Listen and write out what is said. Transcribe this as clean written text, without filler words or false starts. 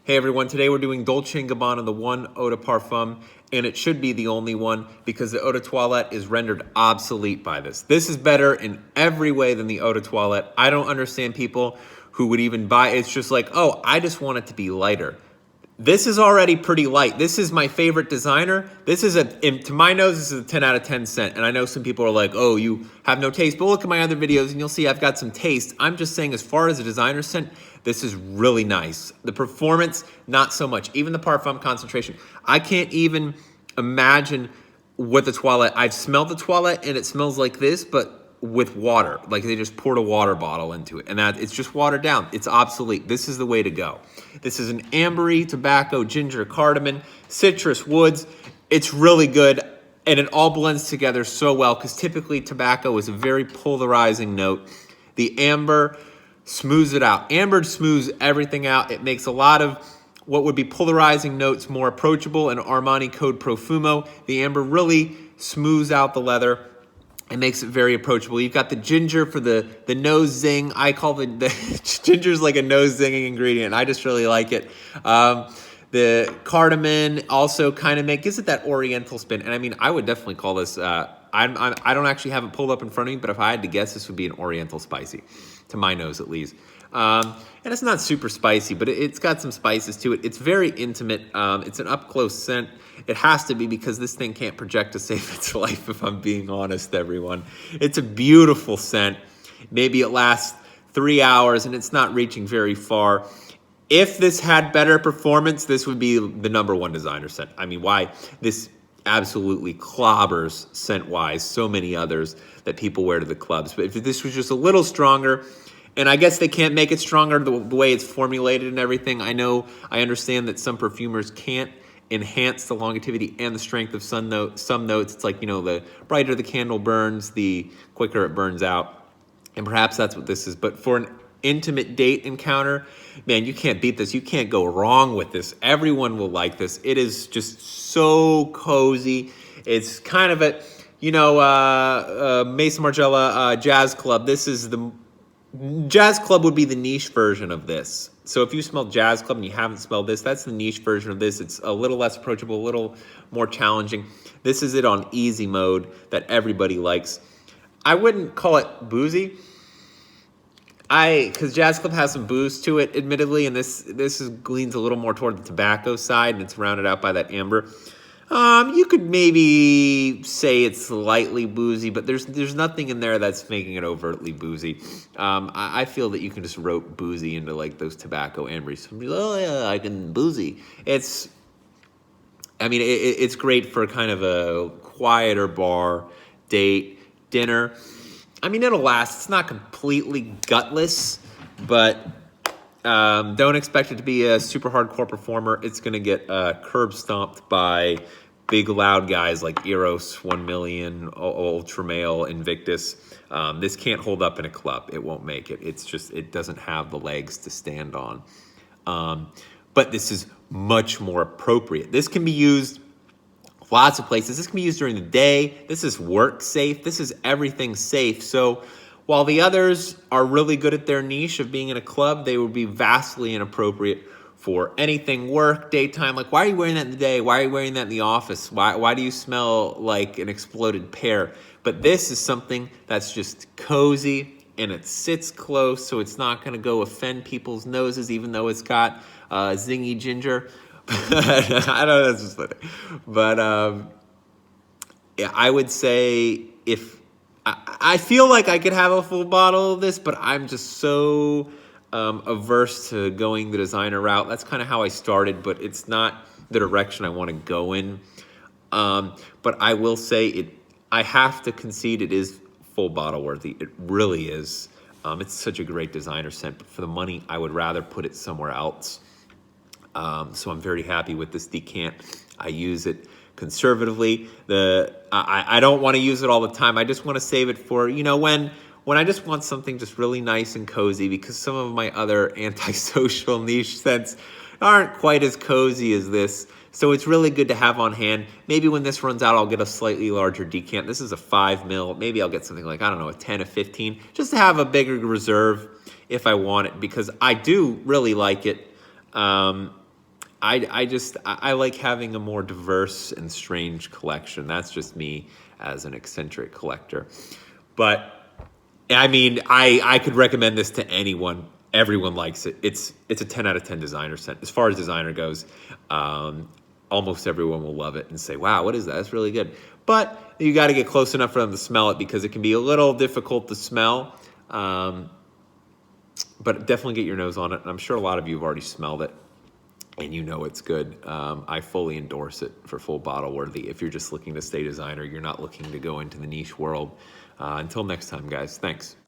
Hey everyone, today we're doing Dolce & Gabbana, the one eau de parfum, and it should be the only one because the eau de toilette is rendered obsolete by this. This is better in every way than the eau de toilette. I don't understand people who would even buy it. It's just like, oh, I just want it to be lighter. This is already pretty light. This is my favorite designer. This is to my nose, this is a 10 out of 10 scent. And I know some people are like, oh, you have no taste. But look at my other videos and you'll see I've got some taste. I'm just saying as far as a designer scent, this is really nice. The performance, not so much. Even the parfum concentration. I can't even imagine what the toilette, I've smelled the toilette and it smells like this, but with water, like they just poured a water bottle into it, and that it's just watered down. It's obsolete. This is the way to go. This is an ambery, tobacco, ginger, cardamom, citrus, woods. It's really good, and it all blends together so well because typically tobacco is a very polarizing note. The amber smooths it out. Amber smooths everything out. It makes a lot of what would be polarizing notes more approachable. In Armani Code Profumo, the amber really smooths out the leather. It makes it very approachable. You've got the ginger for the nose zing. I call the ginger's like a nose zinging ingredient. I just really like it. The cardamom also kind of gives it that oriental spin. And I mean, I would definitely call this, I don't actually have it pulled up in front of me, but if I had to guess, this would be an oriental spicy, to my nose at least. And it's not super spicy, but it's got some spices to it. It's very intimate. It's an up-close scent. It has to be because this thing can't project to save its life, if I'm being honest, everyone. It's a beautiful scent. Maybe it lasts 3 hours and it's not reaching very far. If this had better performance, this would be the #1 designer scent. I mean, why? This absolutely clobbers scent-wise so many others that people wear to the clubs. But if this was just a little stronger, and I guess they can't make it stronger the way it's formulated and everything. I understand that some perfumers can't enhance the longevity and the strength of some notes. It's like, the brighter the candle burns, the quicker it burns out. And perhaps that's what this is. But for an intimate date encounter, man, you can't beat this. You can't go wrong with this. Everyone will like this. It is just so cozy. It's kind of a, Mason Margiela Jazz Club. This is the Jazz Club would be the niche version of this. So if you smell Jazz Club and you haven't smelled this, that's the niche version of this. It's a little less approachable, a little more challenging. This is it on easy mode that everybody likes. I wouldn't call it boozy. Because Jazz Club has some booze to it, admittedly, and this leans a little more toward the tobacco side, and it's rounded out by that amber. You could maybe say it's slightly boozy, but there's nothing in there that's making it overtly boozy. I feel that you can just rope boozy into like those tobacco amberies. Oh yeah, I can boozy. It's great for kind of a quieter bar, date, dinner. I mean, it'll last. It's not completely gutless, but don't expect it to be a super hardcore performer. It's going to get curb stomped by big loud guys like Eros, 1 Million, Ultramale, Invictus. This can't hold up in a club. It won't make it. It doesn't have the legs to stand on. But this is much more appropriate. This can be used lots of places. This can be used during the day. This is work safe. This is everything safe. So while the others are really good at their niche of being in a club, they would be vastly inappropriate for anything work, daytime. Like, why are you wearing that in the day? Why are you wearing that in the office? Why do you smell like an exploded pear? But this is something that's just cozy and it sits close, so it's not going to go offend people's noses, even though it's got zingy ginger. I don't know, that's just funny. But yeah, I would say if I feel like I could have a full bottle of this, but I'm just so averse to going the designer route. That's kind of how I started, but it's not the direction I want to go in. But I will say I have to concede it is full bottle worthy. It really is. It's such a great designer scent, but for the money, I would rather put it somewhere else. So I'm very happy with this decant. I use it conservatively. I don't want to use it all the time. I just want to save it for, when I just want something just really nice and cozy, because some of my other antisocial niche scents aren't quite as cozy as this. So it's really good to have on hand. Maybe when this runs out, I'll get a slightly larger decant. This is a 5 mil. Maybe I'll get something like, I don't know, a 10, a 15, just to have a bigger reserve if I want it, because I do really like it. I like having a more diverse and strange collection. That's just me as an eccentric collector. But I mean, I could recommend this to anyone. Everyone likes it. It's a 10 out of 10 designer scent. As far as designer goes, almost everyone will love it and say, wow, what is that? That's really good. But you got to get close enough for them to smell it because it can be a little difficult to smell. But definitely get your nose on it. And I'm sure a lot of you have already smelled it and you know it's good. I fully endorse it for full bottle worthy. If you're just looking to stay designer, you're not looking to go into the niche world. Until next time, guys. Thanks.